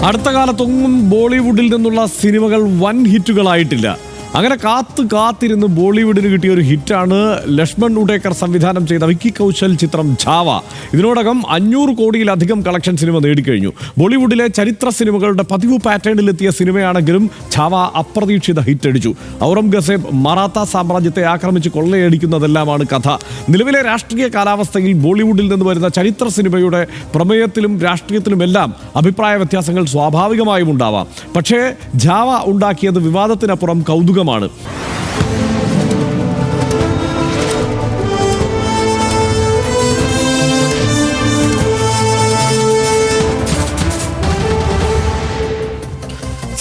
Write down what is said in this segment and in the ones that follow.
അടുത്ത കാലത്തൊന്നും ബോളിവുഡിൽ നിന്നുള്ള സിനിമകൾ വൻ ഹിറ്റുകളായിട്ടില്ല. അങ്ങനെ കാത്തിരുന്ന് ബോളിവുഡിന് കിട്ടിയ ഒരു ഹിറ്റാണ് ലക്ഷ്മൺ ഉടേക്കർ സംവിധാനം ചെയ്ത വിക്കി കൗശൽ ചിത്രം ഛാവ. ഇതിനോടകം 500 കോടിയിലധികം കളക്ഷൻ സിനിമ നേടിക്കഴിഞ്ഞു. ബോളിവുഡിലെ ചരിത്ര സിനിമകളുടെ പതിവ് പാറ്റേണിലെത്തിയ സിനിമയാണെങ്കിലും ഛാവ അപ്രതീക്ഷിത ഹിറ്റടിച്ചു. ഔറംഗസേബ് മറാത്ത സാമ്രാജ്യത്തെ ആക്രമിച്ച് കൊള്ളയടിക്കുന്നതെല്ലാമാണ് കഥ. നിലവിലെ രാഷ്ട്രീയ കാലാവസ്ഥയിൽ ബോളിവുഡിൽ നിന്ന് വരുന്ന ചരിത്ര സിനിമയുടെ പ്രമേയത്തിലും രാഷ്ട്രീയത്തിലുമെല്ലാം അഭിപ്രായ വ്യത്യാസങ്ങൾ സ്വാഭാവികമായും ഉണ്ടാവാം. പക്ഷേ ഛാവ ഉണ്ടാക്കിയത് വിവാദത്തിനപ്പുറം കൗതുകം.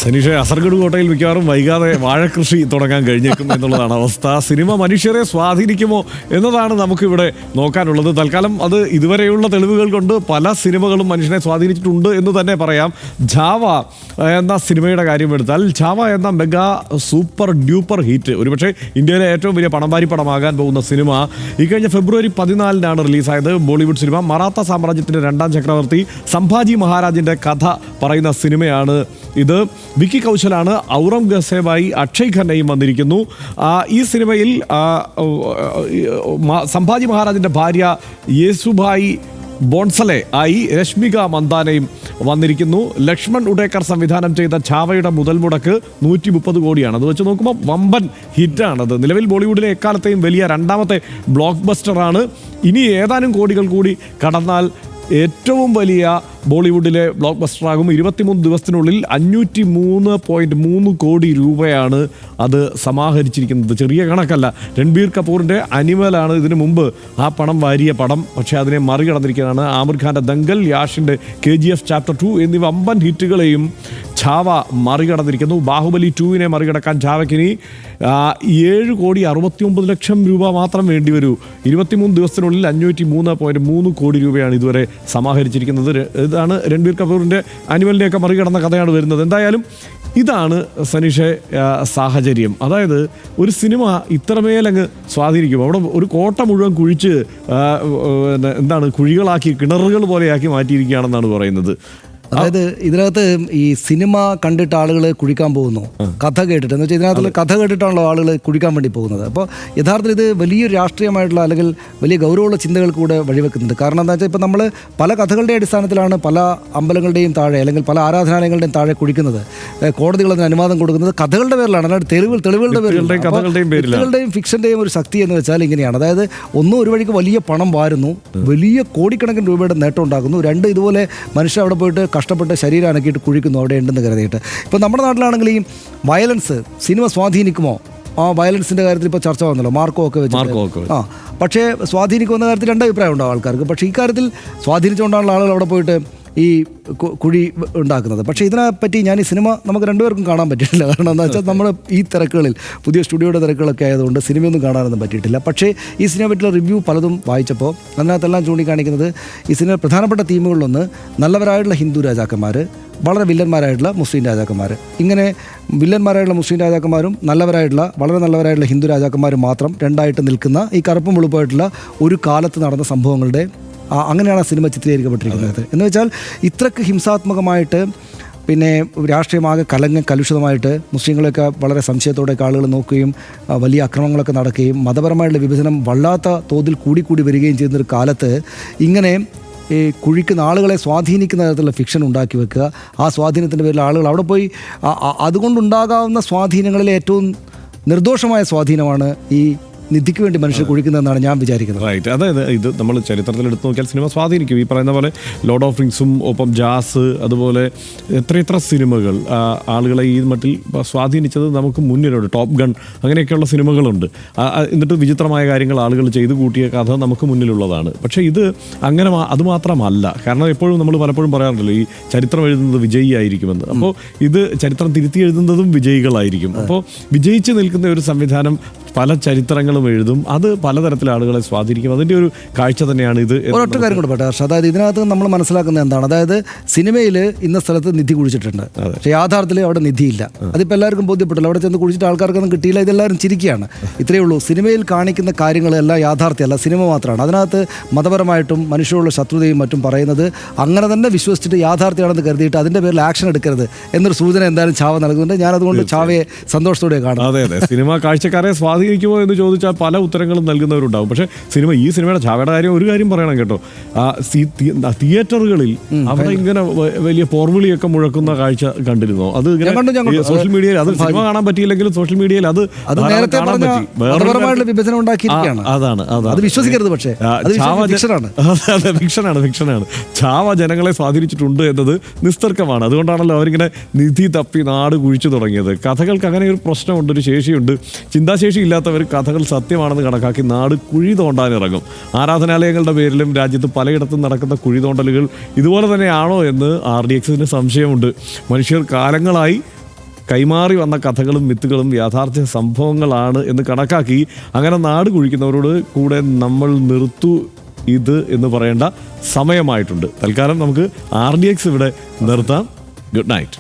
സനീഷ, അസർഗഡ് കോട്ടയിൽ മിക്കവാറും വൈകാതെ വാഴകൃഷി തുടങ്ങാൻ കഴിഞ്ഞേക്കും എന്നുള്ളതാണ് അവസ്ഥ. സിനിമ മനുഷ്യരെ സ്വാധീനിക്കുമോ എന്നതാണ് നമുക്കിവിടെ നോക്കാനുള്ളത്. തൽക്കാലം അത് ഇതുവരെയുള്ള തെളിവുകൾ കൊണ്ട് പല സിനിമകളും മനുഷ്യനെ സ്വാധീനിച്ചിട്ടുണ്ട് എന്ന് തന്നെ പറയാം. ഛാവ എന്ന സിനിമയുടെ കാര്യം എടുത്താൽ, ഛാവ എന്ന മെഗാ സൂപ്പർ ഡ്യൂപ്പർ ഹിറ്റ്, ഒരുപക്ഷെ ഇന്ത്യയിലെ ഏറ്റവും വലിയ പണംവാരി പടമാകാൻ പോകുന്ന സിനിമ ഈ കഴിഞ്ഞ ഫെബ്രുവരി 14-നാണ് റിലീസായത്. ബോളിവുഡ് സിനിമ മറാത്ത സാമ്രാജ്യത്തിൻ്റെ 2ാം ചക്രവർത്തി സംഭാജി മഹാരാജിൻ്റെ കഥ പറയുന്ന സിനിമയാണ് ഇത്. വിക്കി കൗശലാണ് ഔറംഗസേബായി അക്ഷയ് ഖന്നയും വന്നിരിക്കുന്നു. ഈ സിനിമയിൽ സംഭാജി മഹാരാജിൻ്റെ ഭാര്യ യേസുഭായി ബോൺസലെ ആയി രശ്മിക മന്ദാനയും വന്നിരിക്കുന്നു. ലക്ഷ്മൺ ഉടേക്കർ സംവിധാനം ചെയ്ത ഛാവയുടെ മുതൽ മുടക്ക് 130 കോടിയാണ്. അത് വെച്ച് നോക്കുമ്പോൾ വമ്പൻ ഹിറ്റാണത്. നിലവിൽ ബോളിവുഡിലെ എക്കാലത്തെയും വലിയ 2ാമത്തെ ബ്ലോക്ക് ബസ്റ്ററാണ്. ഇനി ഏതാനും കോടികൾ കൂടി കടന്നാൽ ഏറ്റവും വലിയ ബോളിവുഡിലെ ബ്ലോക്ക് ബസ്റ്ററാകും. 23 ദിവസത്തിനുള്ളിൽ 503.3 കോടി രൂപയാണ് അത് സമാഹരിച്ചിരിക്കുന്നത്. ചെറിയ കണക്കല്ല. രൺബീർ കപൂറിൻ്റെ അനിമലാണ് ഇതിനു മുമ്പ് ആ പണം വാരിയ പടം. പക്ഷേ അതിനെ മറികടന്നിരിക്കുന്നതാണ് ആമിർ ഖാൻ്റെ ദംഗൽ, യാഷിൻ്റെ KGF Chapter 2 എന്നിവ വമ്പൻ ഹിറ്റുകളെയും ഛാവ മറികടന്നിരിക്കുന്നു. ബാഹുബലി 2-നെ മറികടക്കാൻ ഛാവയ്ക്കിനി 7,69,00,000 രൂപ മാത്രം വേണ്ടി വരൂ. 23 ദിവസത്തിനുള്ളിൽ 503.3 കോടി രൂപയാണ് ഇതുവരെ സമാഹരിച്ചിരിക്കുന്നത്. ഇതാണ് രൺബീർ കപൂറിൻ്റെ അനിമലിനെയൊക്കെ മറികടന്ന കഥയാണ് വരുന്നത്. എന്തായാലും ഇതാണ് സനീഷെ സാഹചര്യം. അതായത് ഒരു സിനിമ ഇത്രമേലങ്ങ് സ്വാധീനിക്കും. അവിടെ ഒരു കോട്ട മുഴുവൻ കുഴിച്ച് കുഴികളാക്കി, കിണറുകൾ പോലെയാക്കി മാറ്റിയിരിക്കുകയാണെന്നാണ് പറയുന്നത്. അതായത് ഇതിനകത്ത് ഈ സിനിമ കണ്ടിട്ട് ആളുകൾ കുഴിക്കാൻ പോകുന്നു, കഥ കേട്ടിട്ട്, എന്ന് വെച്ചാൽ ഇതിനകത്തുള്ള കഥ കേട്ടിട്ടാണല്ലോ ആളുകൾ കുഴിക്കാൻ വേണ്ടി പോകുന്നത്. അപ്പോൾ യഥാർത്ഥത്തിൽ ഇത് വലിയൊരു രാഷ്ട്രീയമായിട്ടുള്ള അല്ലെങ്കിൽ വലിയ ഗൗരവമുള്ള ചിന്തകൾ കൂടെ വഴിവെക്കുന്നുണ്ട്. കാരണം എന്താ വെച്ചാൽ ഇപ്പോൾ നമ്മൾ പല കഥകളുടെ അടിസ്ഥാനത്തിലാണ് പല അമ്പലങ്ങളുടെയും താഴെ അല്ലെങ്കിൽ പല ആരാധനാലയങ്ങളുടെയും താഴെ കുഴിക്കുന്നത്. കോടതികൾ അതിന് അനുവാദം കൊടുക്കുന്നത് കഥകളുടെ പേരിലാണ്, അല്ലാതെ തെളിവുകളുടെ പേരിലുടെയും ഫിക്ഷൻ്റെയും ഒരു ശക്തി എന്ന് വെച്ചാൽ ഇങ്ങനെയാണ്. അതായത് ഒന്ന്, ഒരു വഴിക്ക് വലിയ പണം വാരുന്നു, വലിയ കോടിക്കണക്കിന് രൂപയുടെ നേട്ടം ഉണ്ടാക്കുന്നു. 2, ഇതുപോലെ മനുഷ്യർ അവിടെ പോയിട്ട് കഷ്ടപ്പെട്ട് ശരീരം അനക്കിയിട്ട് കുഴിക്കുന്നു അവിടെ ഉണ്ടെന്ന് കരുതിയിട്ട്. ഇപ്പോൾ നമ്മുടെ നാട്ടിലാണെങ്കിൽ ഈ വയലൻസ് സിനിമ സ്വാധീനിക്കുമോ? ആ വയലൻസിൻ്റെ കാര്യത്തിൽ ഇപ്പോൾ ചർച്ച വന്നല്ലോ, മാർക്കോ ഒക്കെ വെച്ച്. പക്ഷേ സ്വാധീനിക്കുന്ന കാര്യത്തിൽ 2 അഭിപ്രായം ഉണ്ടാവും ആൾക്കാർക്ക്. പക്ഷേ ഈ കാര്യത്തിൽ സ്വാധീനിച്ചുകൊണ്ടാണല്ലോ ആളുകൾ അവിടെ പോയിട്ട് ഈ കുഴി ഉണ്ടാക്കുന്നത്. പക്ഷേ ഇതിനെപ്പറ്റി ഞാൻ ഈ സിനിമ നമുക്ക് 2 പേർക്കും കാണാൻ പറ്റിയിട്ടില്ല. കാരണം എന്താ വെച്ചാൽ നമ്മൾ ഈ തിരക്കുകളിൽ, പുതിയ സ്റ്റുഡിയോയുടെ തിരക്കുകളൊക്കെ ആയതുകൊണ്ട് സിനിമയൊന്നും കാണാനൊന്നും പറ്റിയിട്ടില്ല. പക്ഷേ ഈ സിനിമയെ പറ്റിയുള്ള റിവ്യൂ പലതും വായിച്ചപ്പോൾ അതിനകത്തെല്ലാം ചൂണ്ടിക്കാണിക്കുന്നത് ഈ സിനിമ പ്രധാനപ്പെട്ട തീമുകളിലൊന്ന് നല്ലവരായിട്ടുള്ള ഹിന്ദു രാജാക്കന്മാർ, വളരെ വില്ലന്മാരായിട്ടുള്ള മുസ്ലിം രാജാക്കന്മാർ, ഇങ്ങനെ വില്ലന്മാരായിട്ടുള്ള മുസ്ലിം രാജാക്കന്മാരും വളരെ നല്ലവരായിട്ടുള്ള ഹിന്ദു രാജാക്കന്മാരും മാത്രം 2ആയിട്ട് നിൽക്കുന്ന ഈ കറുപ്പും വെളുപ്പായിട്ടുള്ള ഒരു കാലത്ത് നടന്ന സംഭവങ്ങളുടെ അങ്ങനെയാണ് ആ സിനിമ ചിത്രീകരിക്കപ്പെട്ടിരിക്കുന്നത്. എന്ന് വെച്ചാൽ ഇത്രയ്ക്ക് ഹിംസാത്മകമായിട്ട്, പിന്നെ രാഷ്ട്രീയമാകെ കലുഷിതമായിട്ട് മുസ്ലിങ്ങളെയൊക്കെ വളരെ സംശയത്തോടെയൊക്കെ ആളുകൾ നോക്കുകയും വലിയ അക്രമങ്ങളൊക്കെ നടക്കുകയും മതപരമായിട്ടുള്ള വിഭജനം വല്ലാത്ത തോതിൽ കൂടി വരികയും ചെയ്യുന്നൊരു കാലത്ത് ഇങ്ങനെ ഈ കുഴിക്കുന്ന ആളുകളെ സ്വാധീനിക്കുന്ന തരത്തിലുള്ള ഫിക്ഷൻ ഉണ്ടാക്കി വെക്കുക. ആ സ്വാധീനത്തിൻ്റെ പേരിൽ ആളുകൾ അവിടെ പോയി അതുകൊണ്ടുണ്ടാകാവുന്ന സ്വാധീനങ്ങളിലെ ഏറ്റവും നിർദോഷമായ സ്വാധീനമാണ് ഈ നിധിക്ക് വേണ്ടി മനുഷ്യർ കുഴിക്കുന്നതെന്നാണ് ഞാൻ വിചാരിക്കുന്നത്. റൈറ്റ്. അതായത് ഇത് നമ്മൾ ചരിത്രത്തിൽ എടുത്തു നോക്കിയാൽ സിനിമ സ്വാധീനിക്കും. ഈ പറയുന്ന പോലെ ലോർഡ് ഓഫ് റിങ്സും ഒപ്പം ജാസ്, അതുപോലെ എത്ര സിനിമകൾ ആളുകളെ ഈ മട്ടിൽ സ്വാധീനിച്ചത് നമുക്ക് മുന്നിലുണ്ട്. ടോപ്പ് ഗൺ, അങ്ങനെയൊക്കെയുള്ള സിനിമകളുണ്ട്. എന്നിട്ട് വിചിത്രമായ കാര്യങ്ങൾ ആളുകൾ ചെയ്തു കൂട്ടിയ കഥ നമുക്ക് മുന്നിലുള്ളതാണ്. പക്ഷേ ഇത് അങ്ങനെ അതുമാത്രമല്ല. കാരണം എപ്പോഴും നമ്മൾ പലപ്പോഴും പറയാറുണ്ടല്ലോ, ഈ ചരിത്രം എഴുതുന്നത് വിജയിയായിരിക്കുമെന്ന്. അപ്പോൾ ഇത് ചരിത്രം തിരുത്തി എഴുതുന്നതും വിജയികളായിരിക്കും. അപ്പോൾ വിജയിച്ച് നിൽക്കുന്ന ഒരു സംവിധാനം പല ചരിത്രങ്ങളും എഴുതും. അത് പലതരത്തിലെ ആളുകളെ സ്വാധീനിക്കും. അതിൻ്റെ ഒരു കാഴ്ച തന്നെയാണ് ഇത്. ഒരൊറ്റ കാര്യം കൂടെ പെട്ടെ ഹർഷ, അതായത് ഇതിനകത്ത് നമ്മൾ മനസ്സിലാക്കുന്നത് എന്താണ്, അതായത് സിനിമയിൽ ഇന്ന സ്ഥലത്ത് നിധി കുഴിച്ചിട്ടുണ്ട്, പക്ഷേ യാഥാർത്ഥ്യത്തിൽ അവിടെ നിധിയില്ല. അതിപ്പോൾ എല്ലാവർക്കും ബോധ്യപ്പെട്ടല്ലോ. അവിടെ ചെന്ന് കുഴിച്ചിട്ട് ആൾക്കാർക്കൊന്നും കിട്ടിയില്ല, ഇതെല്ലാവരും ചിരിക്കുകയാണ്. ഇത്രയേ ഉള്ളൂ. സിനിമയിൽ കാണിക്കുന്ന കാര്യങ്ങളെല്ലാം യാഥാർത്ഥ്യമല്ല, സിനിമ മാത്രമാണ്. അതിനകത്ത് മതപരമായിട്ടും മനുഷ്യരുള്ള ശത്രുതയും മറ്റും പറയുന്നത് അങ്ങനെ തന്നെ വിശ്വസിച്ചിട്ട് യാഥാർത്ഥ്യമാണെന്ന് കരുതിയിട്ട് അതിൻ്റെ പേരിൽ ആക്ഷൻ എടുക്കരുത് എന്നൊരു സൂചന എന്തായാലും ചാവ നൽകുന്നുണ്ട്. ഞാനതുകൊണ്ട് ചാവയെ സന്തോഷത്തോടെ കാണും. അതെ അതെ, സിനിമ കാഴ്ചക്കാരെ സ്വാധീനിക്കുമോ എന്ന് ചോദിച്ചാൽ പല ഉത്തരങ്ങളും നൽകുന്നവരുണ്ടാവും. പക്ഷേ ഈ സിനിമയുടെ ചാവയുടെ കാര്യം ഒരു കാര്യം പറയണം കേട്ടോ. തിയേറ്ററുകളിൽ അവിടെ ഇങ്ങനെ വലിയ പോർവിളിയൊക്കെ മുഴക്കുന്ന കാഴ്ച കണ്ടിരുന്നോ? അത് സോഷ്യൽ മീഡിയയിൽ, അത് സിനിമ കാണാൻ പറ്റിയില്ലെങ്കിലും സോഷ്യൽ മീഡിയയിൽ അത് നേരത്തെ വിഭജനം ഉണ്ടാക്കിയിരിക്കുകയാണ്. അതാണ് അത് വിശ്വസിക്കരുത്. പക്ഷേ ഫിക്ഷനാണ്. ചാവ ജനങ്ങളെ സ്വാധീനിച്ചിട്ടുണ്ട് എന്നത് നിസ്തർക്കമാണ്. അതുകൊണ്ടാണല്ലോ അവരിങ്ങനെ നിധി തപ്പി നാട് കുഴിച്ചു തുടങ്ങിയത്. കഥകൾക്ക് അങ്ങനെ ഒരു പ്രശ്നമുണ്ട്, ഒരു ശേഷിയുണ്ട്. ചിന്താശേഷി ഇല്ലാത്തവർ കഥകൾ സത്യമാണെന്ന് കണക്കാക്കി നാട് കുഴി തോണ്ടാനിറങ്ങും. ആരാധനാലയങ്ങളുടെ പേരിലും രാജ്യത്ത് പലയിടത്തും നടക്കുന്ന കുഴി തോണ്ടലുകൾ ഇതുപോലെ തന്നെയാണോ എന്ന് RDXന് സംശയമുണ്ട്. മനുഷ്യർ കാലങ്ങളായി കൈമാറി വന്ന കഥകളും മിത്തുകളും യാഥാർത്ഥ്യ സംഭവങ്ങളാണ് എന്ന് കണക്കാക്കി അങ്ങനെ നാട് കുഴിക്കുന്നവരോട് കൂടെ നമ്മൾ നിർത്തു ഇത് എന്ന് പറയേണ്ട സമയമായിട്ടുണ്ട്. തൽക്കാലം നമുക്ക് RDX ഇവിടെ നിർത്താം. Good night.